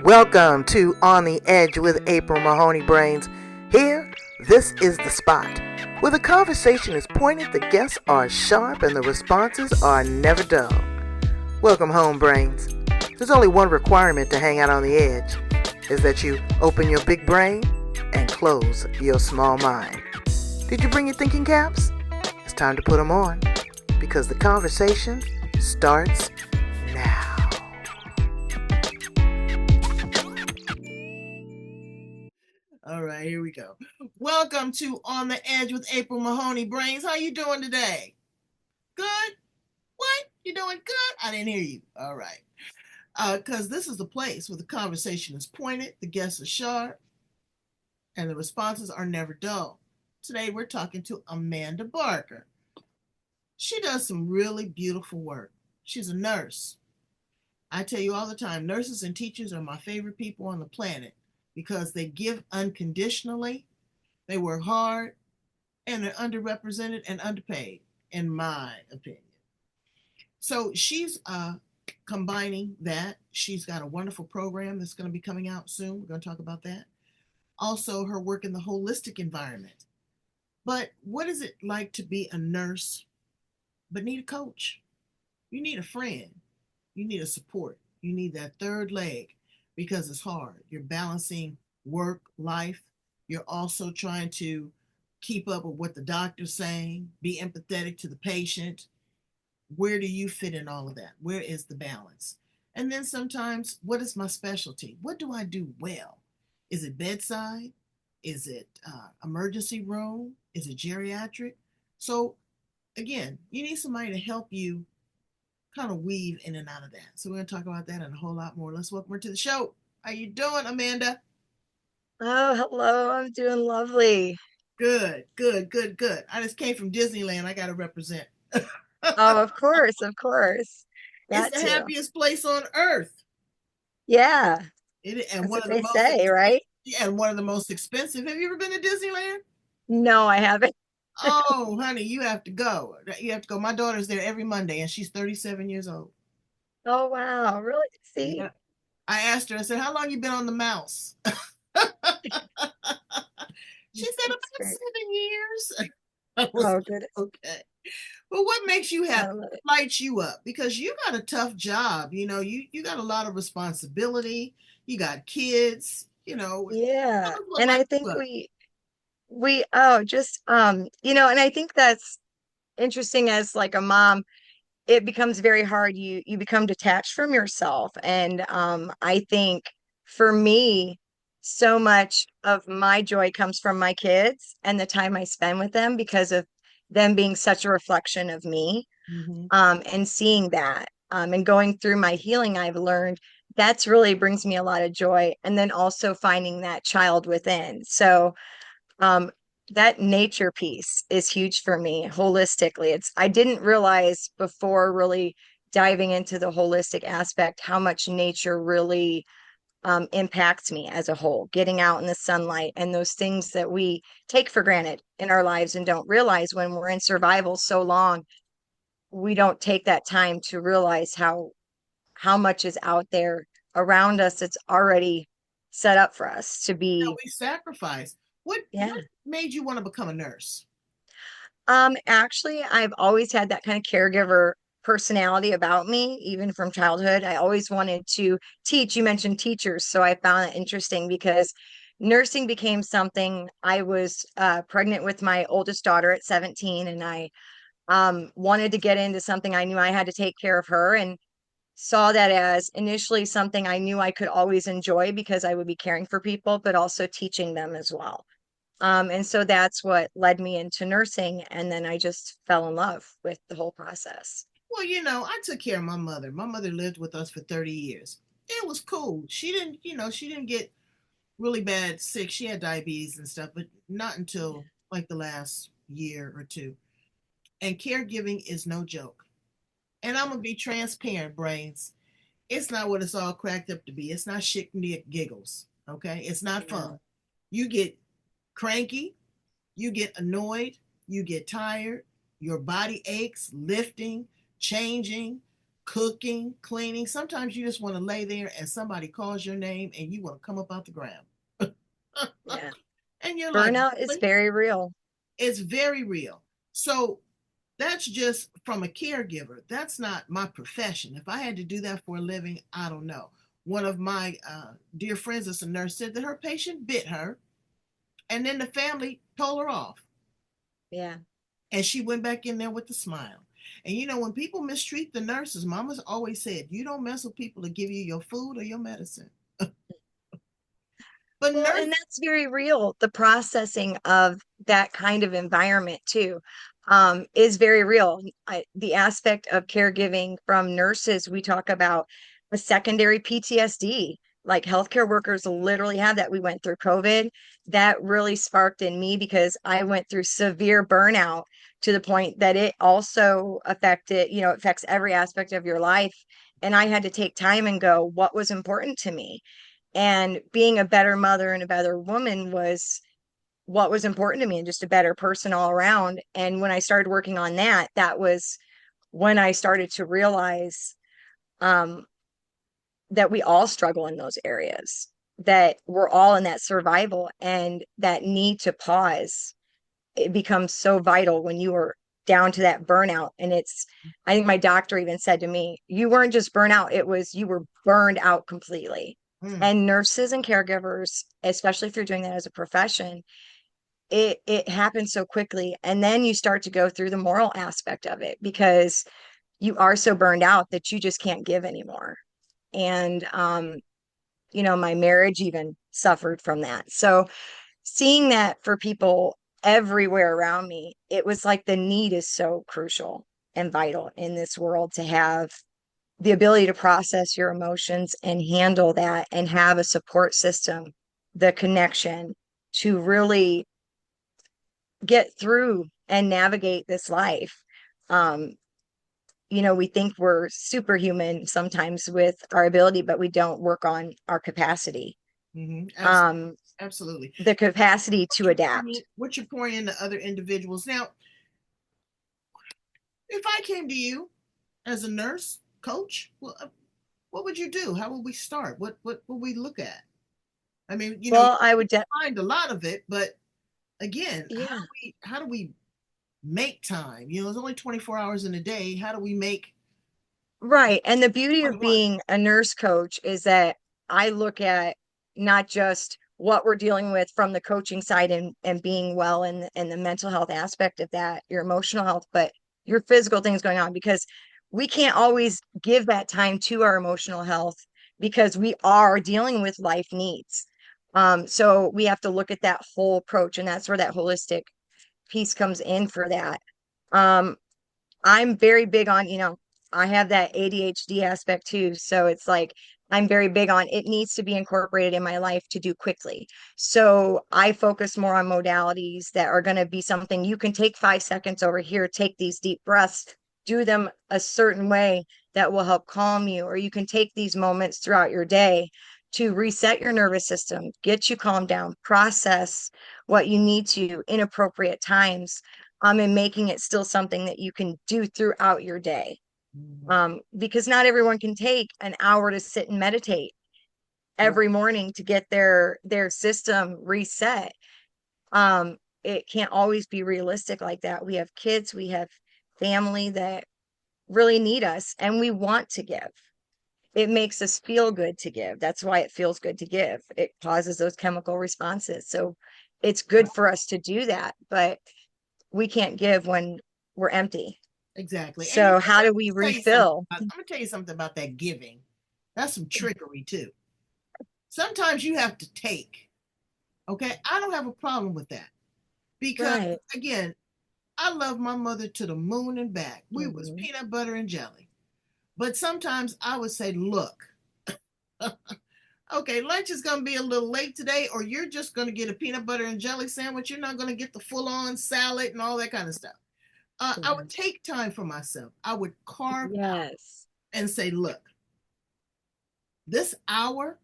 Welcome to On the Edge with April Mahoney Brains. Here, this is the spot where the conversation is pointed, the guests are sharp, and the responses are never dull. Welcome home, Brains. There's only one requirement to hang out on the edge, is that you open your big brain and close your small mind. Did you bring your thinking caps? It's time to put them on, because the conversation starts now. All right, here we go. Welcome to On the Edge with April Mahoney Brains. How you doing today? Good? What? You doing good? I didn't hear you. All right. Because this is the place where the conversation is pointed, the guests are sharp, and the responses are never dull. Today we're talking to Amanda Barker. She does some really beautiful work. She's a nurse. I tell you all the time, nurses and teachers are my favorite people on the planet because they give unconditionally, they work hard, and they're underrepresented and underpaid, in my opinion. So she's combining that. She's got a wonderful program that's going to be coming out soon. We're going to talk about that. Also, her work in the holistic environment. But what is it like to be a nurse but need a coach? You need a friend. You need a support. You need that third leg because it's hard. You're balancing work, life. You're also trying to keep up with what the doctor's saying, be empathetic to the patient. Where do you fit in all of that? Where is the balance? And then sometimes, what is my specialty? What do I do well? Is it bedside? Is it emergency room? Is it geriatric? So again, you need somebody to help you kind of weave in and out of that. So we're going to talk about that and a whole lot more. Let's welcome her to the show. How you doing, Amanda? Oh, hello. I'm doing lovely. Good, good, good, good. I just came from Disneyland. I got to represent. Oh, of course, of course. It's Got the to. happiest place on earth. Yeah, And that's one what of the they most say, right? and one of the most expensive. Have you ever been to Disneyland? No, I haven't. Oh, honey, you have to go. You have to go. My daughter's there every Monday, and she's 37 years old. Oh, wow. Really? Yeah. See, I asked her. I said, "How long you been on the mouse?" She said, that's "About great. 7 years." I was Oh, like, good. "Okay." But what makes you happy? I love it. Lights you up? Because you got a tough job. You got a lot of responsibility. You got kids. Tell Yeah. us what And lights I you think up. and I think that's interesting as like a mom. It becomes very hard. You become detached from yourself. And I think for me, so much of my joy comes from my kids and the time I spend with them because of them being such a reflection of me. Mm-hmm. And seeing that and going through my healing, I've learned that's really brings me a lot of joy. And then also finding that child within. So um, that nature piece is huge for me holistically. I didn't realize before really diving into the holistic aspect how much nature really impacts me as a whole. Getting out in the sunlight and those things that we take for granted in our lives and don't realize when we're in survival so long, we don't take that time to realize how much is out there around us. It's already set up for us to That be. we sacrifice. What Yeah. made you want to become a nurse? Actually, I've always had that kind of caregiver personality about me, even from childhood. I always wanted to teach. You mentioned teachers, so I found it interesting because nursing became something. I was pregnant with my oldest daughter at 17, and I wanted to get into something. I knew I had to take care of her, and saw that as initially something I knew I could always enjoy because I would be caring for people, but also teaching them as well. And so that's what led me into nursing. And then I just fell in love with the whole process. Well, I took care of my mother. My mother lived with us for 30 years. It was cool. She didn't get really bad sick. She had diabetes and stuff, but not until like the last year or two. And caregiving is no joke. And I'm gonna be transparent, brains. It's not what it's all cracked up to be. It's not shit and giggles. Okay, it's not Yeah. fun. You get cranky, you get annoyed, you get tired, your body aches, lifting, changing, cooking, cleaning. Sometimes you just want to lay there and somebody calls your name and you want to come up out the ground. Yeah. And you're like, Burnout is really? very real. It's very real. So that's just from a caregiver. That's not my profession. If I had to do that for a living, I don't know. One of my dear friends that's a nurse said that her patient bit her, and then the family told her off. Yeah. And she went back in there with a smile. And you know, when people mistreat the nurses, mama's always said, you don't mess with people to give you your food or your medicine. But Well, nurse, and that's very real. The processing of that kind of environment too, is very real. The aspect of caregiving from nurses, we talk about a secondary PTSD. Like healthcare workers literally have that. We went through COVID. That really sparked in me because I went through severe burnout to the point that it also affected, it affects every aspect of your life. And I had to take time and go, what was important to me? And being a better mother and a better woman was what was important to me, and just a better person all around. And when I started working on that, that was when I started to realize um, that we all struggle in those areas, that we're all in that survival, and that need to pause. It becomes so vital when you are down to that burnout. And I think my doctor even said to me, you weren't just burnout, it was you were burned out completely. mm, And nurses and caregivers, especially if you're doing that as a profession, it happens so quickly. And then you start to go through the moral aspect of it because you are so burned out that you just can't give anymore. And my marriage even suffered from that. So seeing that for people everywhere around me, it was like the need is so crucial and vital in this world to have the ability to process your emotions and handle that and have a support system, the connection to really get through and navigate this life. Um, we think we're superhuman sometimes with our ability, but we don't work on our capacity, absolutely, um, absolutely. the capacity to adapt. What you're pouring into other individuals. Now, if I came to you as a nurse coach, well, what would you do? How would we start? What would we look at? I mean, Well, I we would, find a lot of it, but again, yeah, how do we make time? You know, there's only 24 hours in a day. How do we make right. And the beauty of 21? being a nurse coach is that I look at not just what we're dealing with from the coaching side and being well and the mental health aspect of that, your emotional health, but your physical things going on, because we can't always give that time to our emotional health because we are dealing with life needs. So we have to look at that whole approach, and that's where that holistic piece comes in for that. Um, I'm very big on, I have that ADHD aspect too. So it's like I'm very big on it needs to be incorporated in my life to do quickly. So I focus more on modalities that are going to be something you can take 5 seconds over here, take these deep breaths, do them a certain way that will help calm you, or you can take these moments throughout your day to reset your nervous system, get you calmed down, process what you need to in appropriate times, and making it still something that you can do throughout your day. Mhm. Because not everyone can take an hour to sit and meditate Right. every morning to get their system reset. It can't always be realistic like that. We have kids, we have family that really need us, and we want to give. It makes us feel good to give. That's why it feels good to give. It causes those chemical responses. So it's good for us to do that, but we can't give when we're empty. Exactly. And you So know how what? do we Tell you something refill? I'm gonna tell you something about that giving. That's some trickery too. Sometimes you have to take. Okay. I don't have a problem with that because Right. again, I love my mother to the moon and back. We was Mhm. peanut butter and jelly. But sometimes I would say, look, okay, lunch is going to be a little late today, or you're just going to get a peanut butter and jelly sandwich. You're not going to get the full on salad and all that kind of stuff. I would Mhm. take time for myself. I would carve Yes. and say, look, this hour,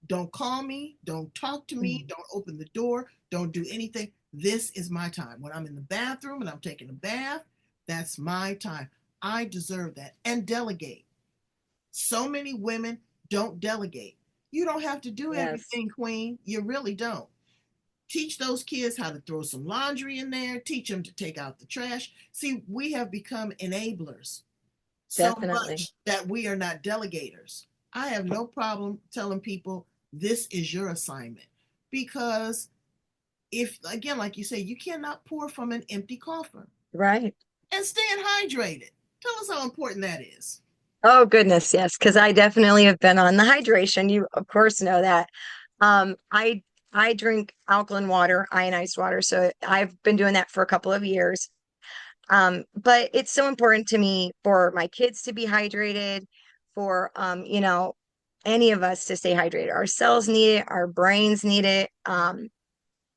don't call me, don't talk to me, Mhm. don't open the door, don't do anything. This is my time. When I'm in the bathroom and I'm taking a bath, that's my time. I deserve that, and delegate. So many women don't delegate. You don't have to do Yes, everything, queen. You really don't. Teach those kids how to throw some laundry in there, teach them to take out the trash. See, we have become enablers so definitely. much that we are not delegators. I have no problem telling people this is your assignment because if, again, like you say, you cannot pour from an empty coffer. Right. And staying hydrated. Tell us how important that is. Oh goodness, yes, because I definitely have been on the hydration. You of course know that. Um, I I drink alkaline water, ionized water, so I've been doing that for a couple of years. But it's so important to me for my kids to be hydrated, for any of us to stay hydrated. Our cells need it, our brains need it.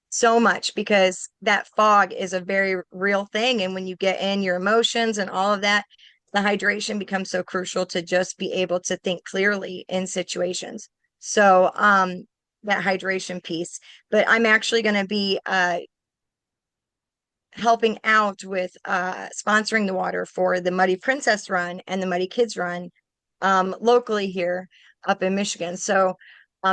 So much because that fog is a very real thing. And when you get in your emotions and all of that, the hydration becomes so crucial to just be able to think clearly in situations. So, that hydration piece. But I'm actually going to be helping out with sponsoring the water for the Muddy Princess Run and the Muddy Kids Run locally here up in Michigan. So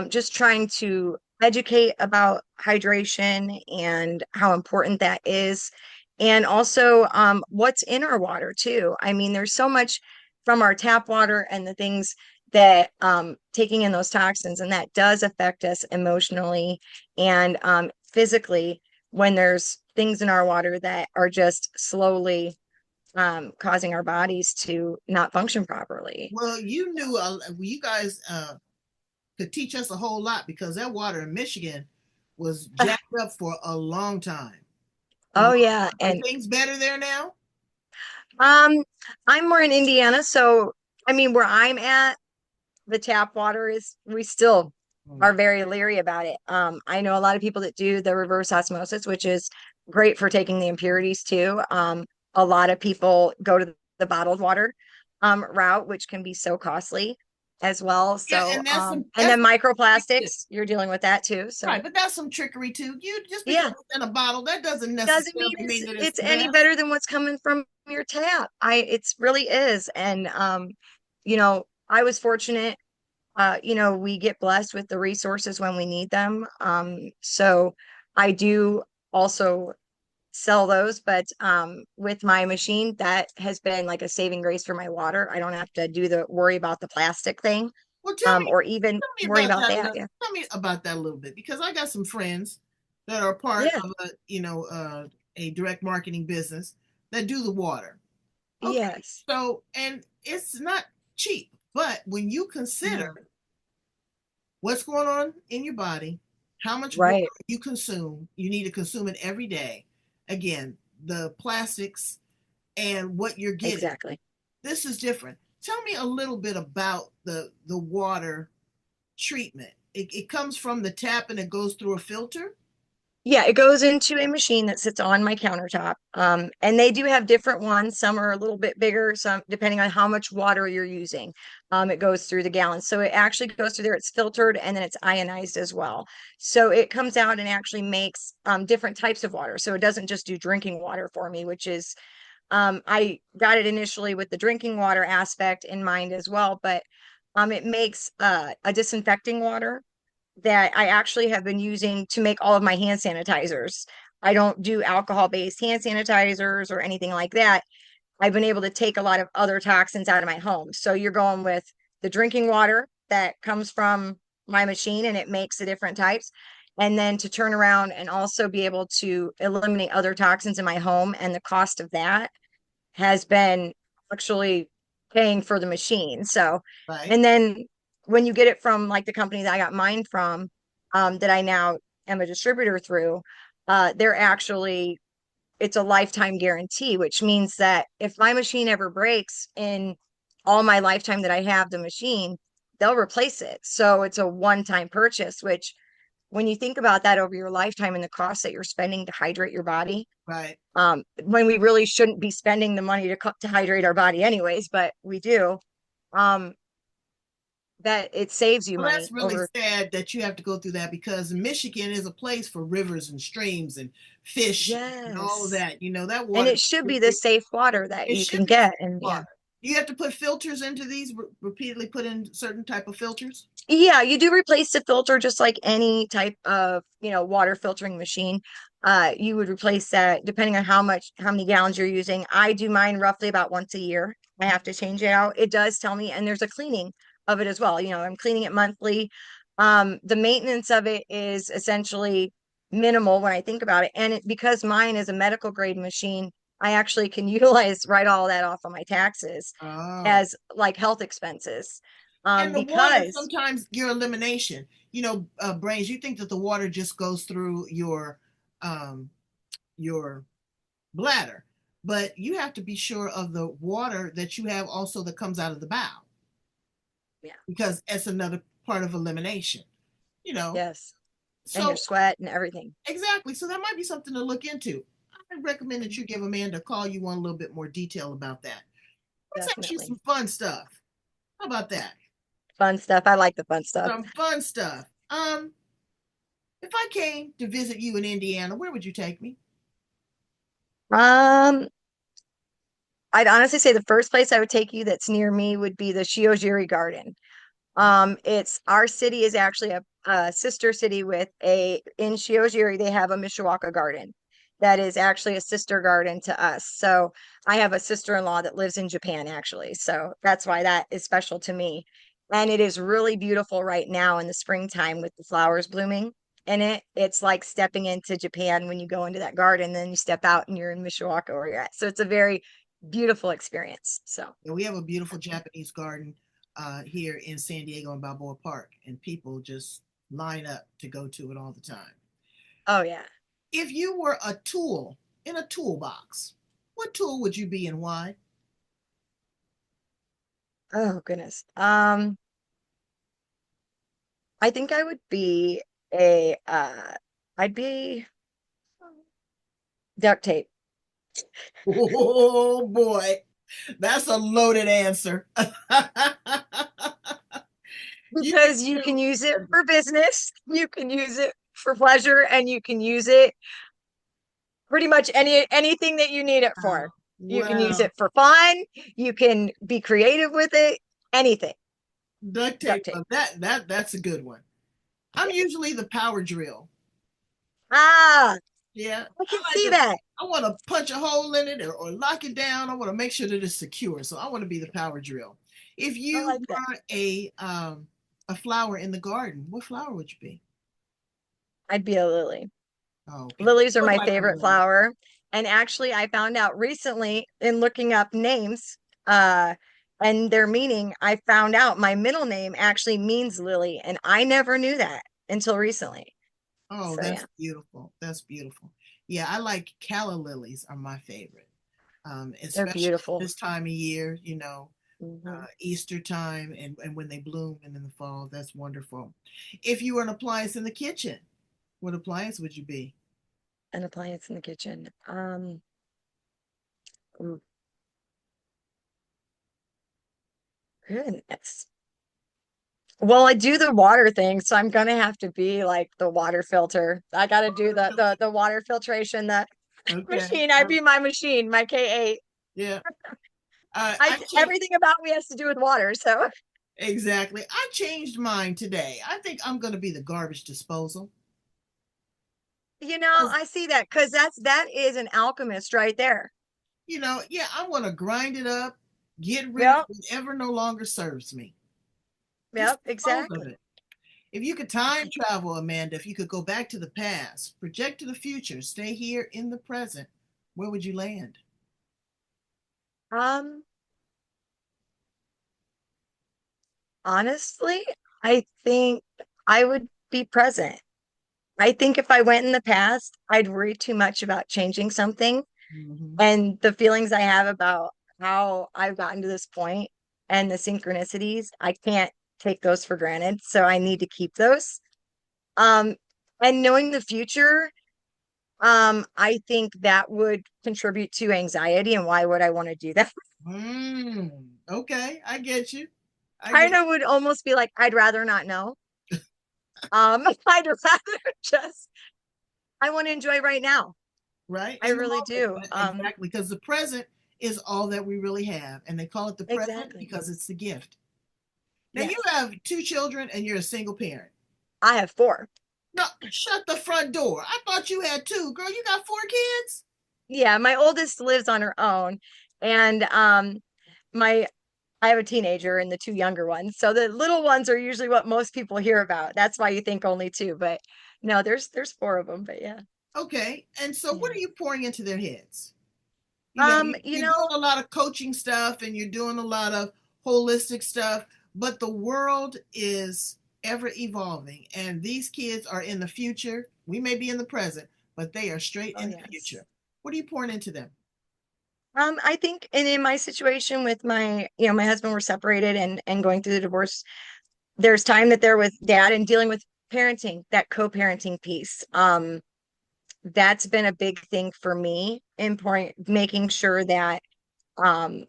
just trying to educate about hydration and how important that is. And also what's in our water too. I mean, there's so much from our tap water and the things that taking in those toxins, and that does affect us emotionally and physically when there's things in our water that are just slowly causing our bodies to not function properly. Well, you guys could teach us a whole lot because that water in Michigan was jacked up for a long time. Oh Um, yeah, are and things better there now? um, I'm more in Indiana, so I mean, where I'm at, the tap water is we still are very leery about it. I know a lot of people that do the reverse osmosis, which is great for taking the impurities too. A lot of people go to the bottled water route, which can be so costly as well. Yeah, So, and that's some and that's then some, microplastics, you're dealing with that too. So, right, but that's some trickery too. You just because yeah, it's in a bottle, that doesn't doesn't mean necessarily it's mean that it's it's the any best. better than what's coming from your tap. It's really is. And I was fortunate, we get blessed with the resources when we need them. So I do also sell those, but with my machine, that has been like a saving grace for my water. I don't have to do the worry about the plastic thing, Well, or even tell me worry about about that. that. Yeah. Tell me about that a little bit because I got some friends that are part Yeah. of a direct marketing business that do the water. Okay, Yes. so and it's not cheap, but when you consider No. what's going on in your body, how much water Right. you consume, you need to consume it every day. Again, the plastics and what you're getting. Exactly. This is different. Tell me a little bit about the water treatment. It comes from the tap and it goes through a filter. Yeah, it goes into a machine that sits on my countertop. And they do have different ones. Some are a little bit bigger, some depending on how much water you're using. It goes through the gallons. So it actually goes through there, it's filtered and then it's ionized as well. So it comes out and actually makes different types of water. So it doesn't just do drinking water for me, which is I got it initially with the drinking water aspect in mind as well, but it makes a disinfecting water that I actually have been using to make all of my hand sanitizers. I don't do alcohol-based hand sanitizers or anything like that. I've been able to take a lot of other toxins out of my home. So you're going with the drinking water that comes from my machine and it makes the different types. And then to turn around and also be able to eliminate other toxins in my home. And the cost of that has been actually paying for the machine. So, Right. and then when you get it from like the company that I got mine from, that I now am a distributor through, they're actually, it's a lifetime guarantee, which means that if my machine ever breaks in all my lifetime that I have the machine, they'll replace it. So it's a one-time purchase, which when you think about that over your lifetime and the cost that you're spending to hydrate your body, Right. when we really shouldn't be spending the money to hydrate our body anyways, but we do. Um, that it saves you Well, money that's really over. sad that you have to go through that because Michigan is a place for rivers and streams and fish and all of Yes. that. You know, that And water, it should be the safe water that it you should can be get. And yeah. water. You have to put filters into these, repeatedly put in certain type of filters. Yeah, you do replace the filter just like any type of, water filtering machine. You would replace that depending on how many gallons you're using. I do mine roughly about once a year. I have to change it out. It does tell me, and there's a cleaning of it as well. I'm cleaning it monthly. The maintenance of it is essentially minimal when I think about it. And because mine is a medical grade machine, I actually can write all that off on my taxes Oh, as like health expenses. and the water, Because sometimes your elimination, brains, you think that the water just goes through um, your bladder, but you have to be sure of the water that you have also that comes out of the bowel yeah, because it's another part of elimination, you know. yes. And your So sweat and everything. exactly. So that might be something to look into. I recommend that Mhm. you give Amanda a call. You want a little bit more detail about that. Let's ask you Definitely. some fun stuff. How about that? Fun stuff. I like the fun stuff. Some fun stuff. If I came to visit you in Indiana, where would you take me? Um, I'd honestly say the first place I would take you that's near me would be the Shiojiri Garden. It's our city is actually a sister city with in Shiojiri, they have a Mishawaka garden that is actually a sister garden to us. So I have a sister-in-law that lives in Japan actually. So that's why that is special to me. And it is really beautiful right now in the springtime with the flowers blooming in it. It's like stepping into Japan when you go into that garden, then you step out and you're in Mishawaka where you're at. So it's a very beautiful experience. So, And we have a beautiful Japanese garden here in San Diego in Balboa Park, and people just line up to go to it all the time. oh yeah. If you were a tool in a toolbox, what tool would you be and why? Oh goodness. I think I would be a I'd be duct tape Oh boy, that's a loaded answer. You can because you can do use it everything. for business, you can use it for pleasure, and you can use it pretty much anything that you need it Wow. for. You can use Wow. it for fun, you can be creative with it, anything. Duct tape. Duct tape. That's a good one. I'm Yeah. usually the power drill. Ah, Yeah, I can I like see to. that. I want to punch a hole in it or lock it down. I want to make sure that it's secure. So I want to be the power drill. If I you like that. were a flower in the garden, what flower would you be? I'd be a lily. Oh, okay. Lilies are Look my like a favorite lily. flower. And actually, I found out recently in looking up names, uh, and their meaning, I found out my middle name actually means lily, and I never knew that until recently. Oh, So that's yeah, beautiful. That's beautiful. Yeah, I like calla lilies are my favorite. they're Especially beautiful. this time of year, Hmm. Easter time and when they bloom and in the fall, that's wonderful. If you were an appliance in the kitchen, what appliance would you be? An appliance in the kitchen. Ooh, goodness. Well, I do the water thing, so I'm gonna have to be like the water filter. I gotta do the water filtration, the Okay. machine. I'd be my machine, my K8. Yeah. I I changed everything about me has to do with water, so exactly. I changed mine today. I think I'm going to be the garbage disposal. I see that because that is an alchemist right there. Yeah, I want to grind it up, get rid of Yep, whatever no longer serves me. Just yep, dispose of exactly. it. If you could time travel, Amanda, if you could go back to the past, project to the future, stay here in the present, where would you land? Um, Honestly, I think I would be present. I think if I went in the past, I'd worry too much about changing something. Hmm. And the feelings I have about how I've gotten to this point and the synchronicities, I can't take those for granted. So I need to keep those. Um, and knowing the future, I think that would contribute to anxiety. And why would I want to do that? Okay, I get you. I kind get of would almost be like, I'd rather not know. I'd rather just, I want to enjoy right now. right I in the really moment. do. Exactly, because the present is all that we really have, and they call it the present Exactly. because it's the gift. Now you Yes. have two children and you're a single parent. I have four. No, shut the front door. I thought you had two. Girl, you got four kids? Yeah, my oldest lives on her own, and my I have a teenager and the two younger ones. So the little ones are usually what most people hear about. That's why you think only two, but no, there's four of them, but yeah. Okay. And so what Yeah. are you pouring into their heads? You You're doing know, a lot of coaching stuff and you're doing a lot of holistic stuff, but the world is ever evolving and these kids are in the future. We may be in the present, but they are straight oh in the yes. future. What are you pouring into them? I think, and in my situation with my husband, we're separated and going through the divorce, there's time that they're with dad and dealing with parenting, that co-parenting piece. That's been a big thing for me in point, making sure that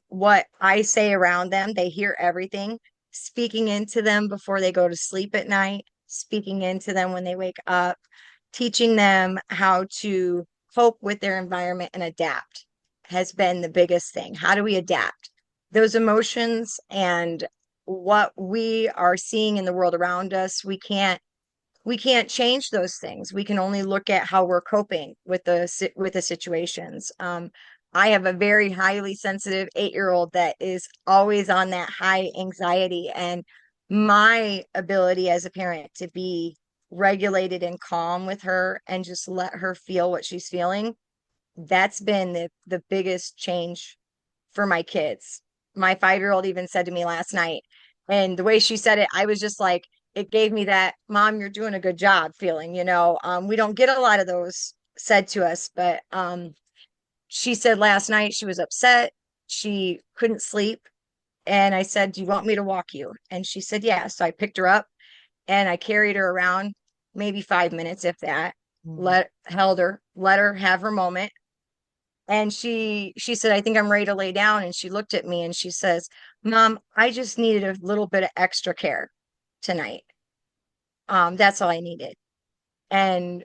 what I say around them, they hear everything, speaking into them before they go to sleep at night, speaking into them when they wake up, teaching them how to cope with their environment and adapt has been the biggest thing. How do we adapt those emotions and what we are seeing in the world around us? We can't change those things. We can only look at how we're coping with the situations. I have a very highly sensitive 8-year-old that is always on that high anxiety, and my ability as a parent to be regulated and calm with her and just let her feel what she's feeling, that's been the biggest change for my kids. My 5-year-old even said to me last night, and the way she said it, I was just like, it gave me that mom, you're doing a good job feeling, we don't get a lot of those said to us, but she said last night she was upset. She couldn't sleep. And I said, do you want me to walk you? And she said, yeah. So I picked her up and I carried her around maybe 5 minutes, if that, Mm, held her, let her have her moment. And she said, I think I'm ready to lay down. And she looked at me and she says, Mom, I just needed a little bit of extra care tonight. That's all I needed. And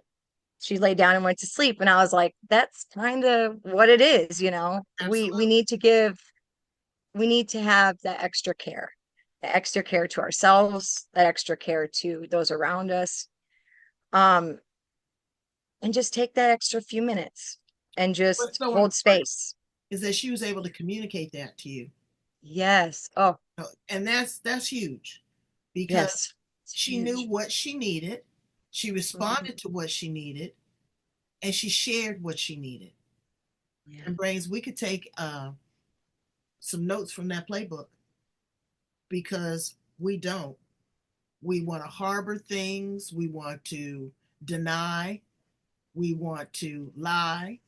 she laid down and went to sleep. And I was like, that's kind of what it is, you know. We absolutely. need to we need to have that extra care, the extra care to ourselves, that extra care to those around us. Um, and just take that extra few minutes and What's just so hold important space. is that she was able to communicate that to you. Yes. Oh, And that's huge because yes. It's she knew huge. what she needed, she Mhm. responded to what she needed, and she shared what she needed. Yeah. And brains, we could take some notes from that playbook because we don't. We want to harbor things, we want to deny, we want to lie,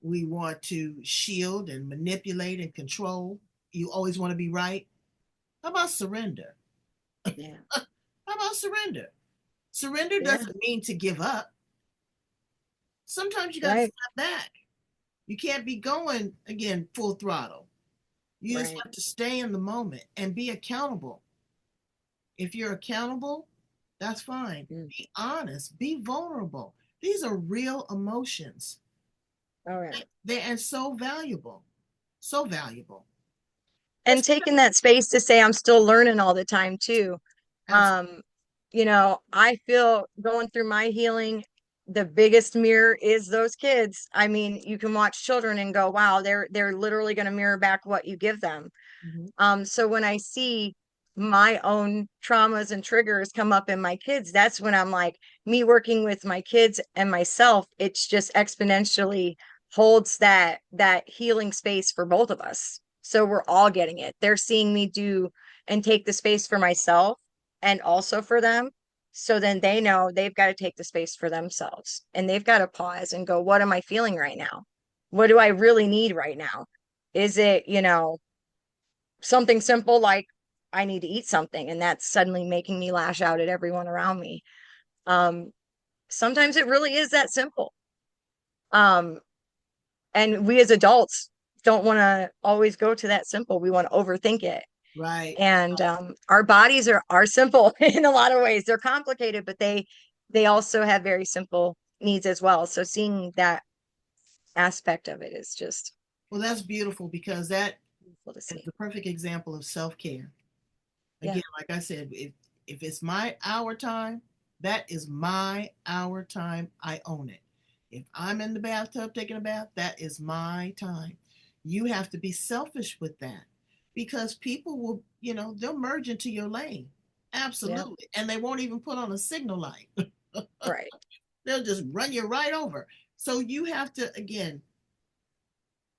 we want to shield and manipulate and control. You always want to be right. How about surrender? Yeah. How about surrender? Surrender Yeah. doesn't mean to give up. Sometimes you got to Right. step back. You can't be going again full throttle. You just Right. have to stay in the moment and be accountable. If you're accountable, that's fine. Mm. Be honest, be vulnerable. These are real emotions. All right. They're so valuable. So valuable. And Let's taking that space to say I'm still learning all the time too. absolutely. Um, I feel going through my healing, the biggest mirror is those kids. I mean, you can watch children and go, wow, they're literally going to mirror back what you give them. Mhm. So when I see my own traumas and triggers come up in my kids, that's when I'm like, me working with my kids and myself, it's just exponentially holds that healing space for both of us. So we're all getting it. They're seeing me do and take the space for myself and also for them. So then they know they've got to take the space for themselves and they've got to pause and go, what am I feeling right now? What do I really need right now? Is it, something simple like I need to eat something, and that's suddenly making me lash out at everyone around me. Um, Sometimes it really is that simple. Um, and we as adults don't want to always go to that simple. We want to overthink it. Right. And our bodies are simple in a lot of ways. They're complicated, but they also have very simple needs as well. So seeing that aspect of it is just Well, that's beautiful because that beautiful to is see. the perfect example of self-care. Yeah, Again, like I said, if it's my hour time, that is my hour time. I own it. If I'm in the bathtub taking a bath, that is my time. You have to be selfish with that because people will, they'll merge into your lane. yeah, Absolutely. And they won't even put on a signal light. right, They'll just run you right over. So you have to, again,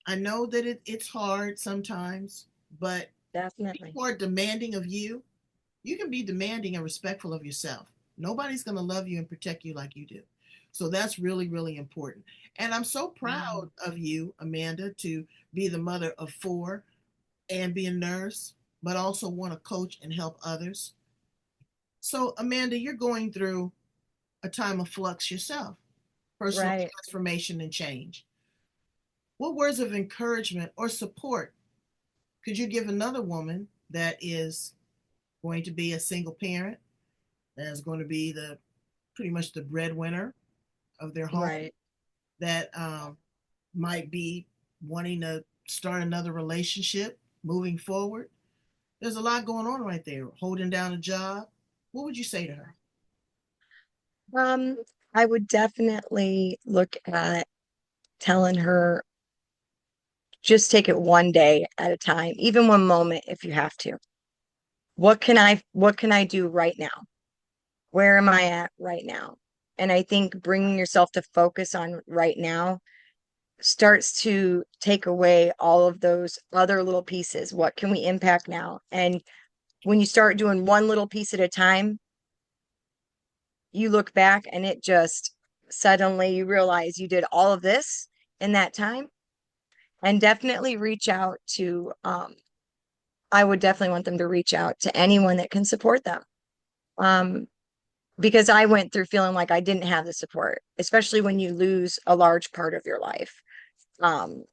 I know that it's hard sometimes, but definitely. people are demanding of you. You can be demanding and respectful of yourself. Nobody's going to love you and protect you like you do. So that's really, really important. And I'm so Mm. proud of you, Amanda, to be the mother of four and be a nurse, but also want to coach and help others. So, Amanda, you're going through a time of flux yourself, personal Right. transformation and change. What words of encouragement or support could you give another woman that is going to be a single parent, that is going to be the pretty much the breadwinner of their home, Right. that might be wanting to start another relationship moving forward? There's a lot going on right there, holding down a job. What would you say to her? Um, I would definitely look at telling her just take it one day at a time, even one moment if you have to. What can I do right now? Where am I at right now? And I think bringing yourself to focus on right now starts to take away all of those other little pieces. What can we impact now? And when you start doing one little piece at a time, you look back and it just suddenly you realize you did all of this in that time. And definitely reach out to I would definitely want them to reach out to anyone that can support them. Um, because I went through feeling like I didn't have the support, especially when you lose a large part of your life. Um,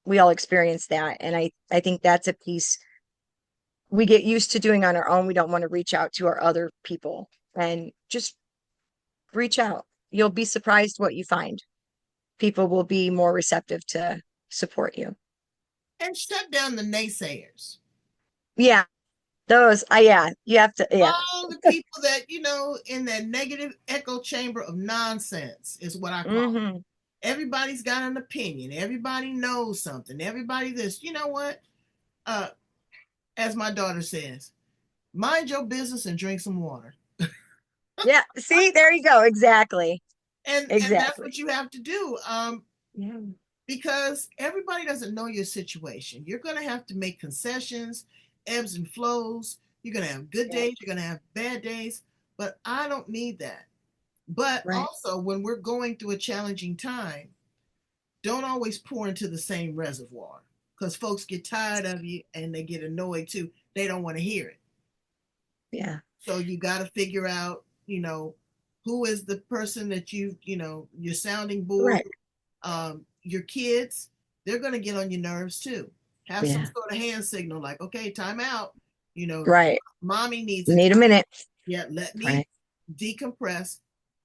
we all experience that. And I think that's a piece we get used to doing on our own. We don't want to reach out to our other people and just reach out. You'll be surprised what you find. People will be more receptive to support you. And shut down the naysayers. Yeah, yeah, you have to, yeah. All the people that, in that negative echo chamber of nonsense is what I call Hmm. it. Everybody's got an opinion. Everybody knows something. Everybody this. You know what? Uh, as my daughter says, mind your business and drink some water. Yeah, see, there you go. Exactly. And that's Exactly. what you have to do. Yeah. Because everybody doesn't know your situation. You're going to have to make concessions, ebbs and flows. You're going to have good Yep. days, you're going to have bad days, but I don't need that. But Right. also, when we're going through a challenging time, don't always pour into the same reservoir because folks get tired of you and they get annoyed too. They don't want to hear it. Yeah. So you got to figure out, who is the person that your sounding board. Right. Your kids, they're going to get on your nerves too. Have some Yeah. sort of hand signal like, okay, time out. You know, Right. mommy needs a Need a time. minute. Yeah, let me Right. decompress.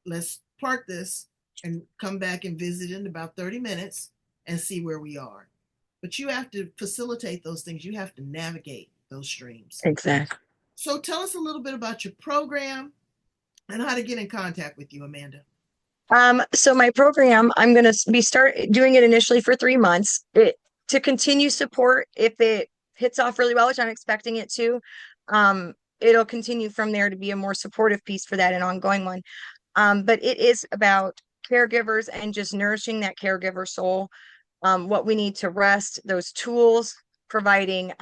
Let's park this and come back and visit in about 30 minutes and see where we are. But you have to facilitate those things. You have to navigate those streams. Exactly. So tell us a little bit about your program and how to get in contact with you, Amanda. So my program, I'm going to be start doing it initially for 3 months to continue support. If it hits off really well, which I'm expecting it to, it'll continue from there to be a more supportive piece for that, an ongoing one. But it is about caregivers and just nourishing that caregiver soul. What we need to rest, those tools, providing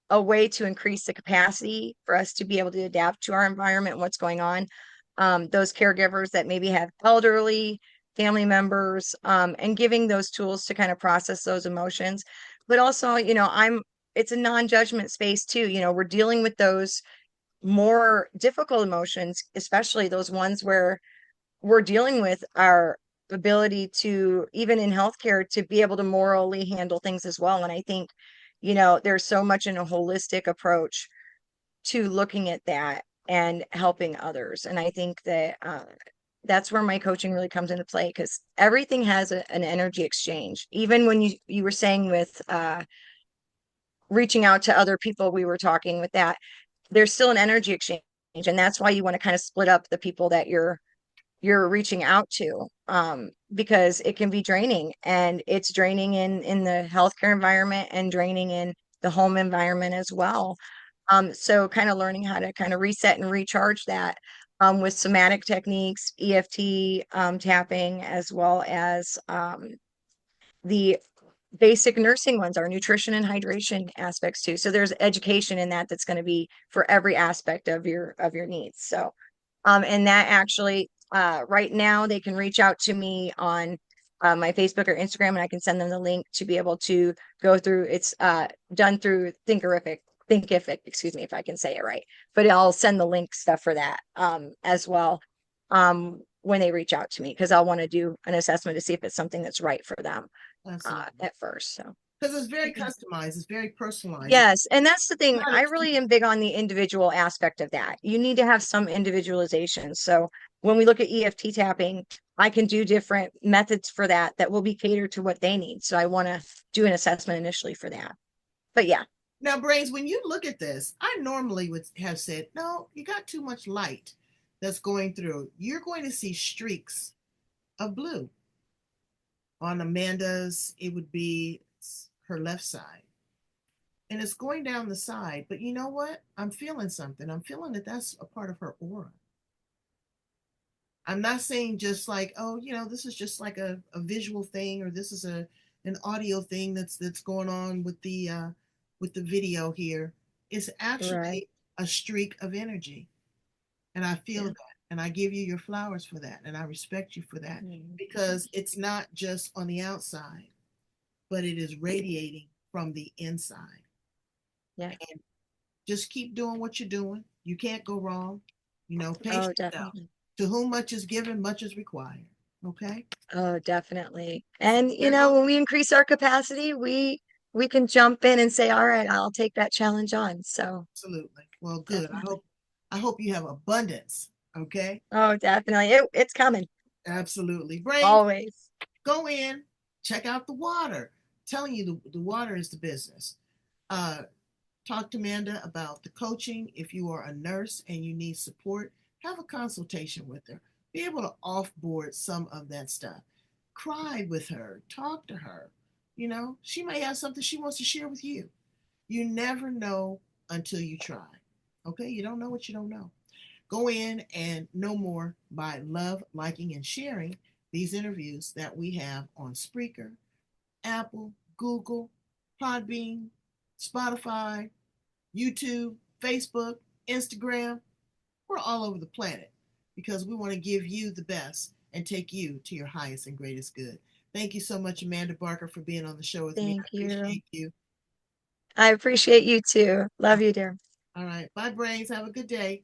a way to increase the capacity for us to be able to adapt to our environment and what's going on. Those caregivers that maybe have elderly family members, and giving those tools to kind of process those emotions. But also, it's a non-judgment space too. We're dealing with those more difficult emotions, especially those ones where we're dealing with our ability to, even in healthcare, to be able to morally handle things as well. And I think there's so much in a holistic approach to looking at that and helping others. And I think that that's where my coaching really comes into play, because everything has an energy exchange. Even when you were saying with reaching out to other people, we were talking with that, there's still an energy exchange. And that's why you want to kind of split up the people that you're reaching out to, because it can be draining, and it's draining in the healthcare environment and draining in the home environment as well. So kind of learning how to kind of reset and recharge that, with somatic techniques, EFT, tapping, as well as the basic nursing ones, our nutrition and hydration aspects too. So there's education in that that's going to be for every aspect of your needs. So and that actually, right now they can reach out to me on my Facebook or Instagram, and I can send them the link to be able to go through. It's done through Thinkific, excuse me if I can say it right, but I'll send the link stuff for that as well, when they reach out to me, because I'll want to do an assessment to see if it's something that's right for them Absolutely. at first. So Because it's very customized, it's very personalized. It's yes, and that's the thing. not I a really am big on the individual aspect of that. You need to have some individualization. So when we look at EFT tapping, I can do different methods for that that will be catered to what they need. So I want to do an assessment initially for that. But yeah, Now, Brains, when you look at this, I normally would have said, no, you got too much light that's going through. You're going to see streaks of blue. On Amanda's, it would be her left side. And it's going down the side. But you know what? I'm feeling something. I'm feeling that that's a part of her aura. I'm not saying just like, oh, this is just like a visual thing, or this is an audio thing that's going on with the video here. It's right. actually a streak of energy. And I feel Yeah. that. And I give you your flowers for that. And I respect you for that. Mm. Because it's not just on the outside, but it is radiating from the inside. Yeah. And just keep doing what you're doing. You can't go wrong. Pace Oh, yourself. definitely. To whom much is given, much is required. Okay? Oh, definitely. And There goes. when we increase our capacity, we can jump in and say, all right, I'll take that challenge on. So Absolutely. Well, good. I definitely. hope I hope you have abundance. Okay? Oh, definitely. It's coming. Absolutely. Brains, Always. go in, check out the water. I'm telling you, the water is the business. Uh, Talk to Amanda about the coaching. If you are a nurse and you need support, have a consultation with her. Be able to offboard some of that stuff. Cry with her, talk to her. She may have something she wants to share with you. You never know until you try. Okay? You don't know what you don't know. Go in and know more by love, liking, and sharing these interviews that we have on Spreaker, Apple, Google, Podbean, Spotify, YouTube, Facebook, Instagram. We're all over the planet because we want to give you the best and take you to your highest and greatest good. Thank you so much, Amanda Barker, for being on the show with me. I Thank you. appreciate you. I appreciate you too. Love you, dear. All right. Bye, Brains. Have a good day.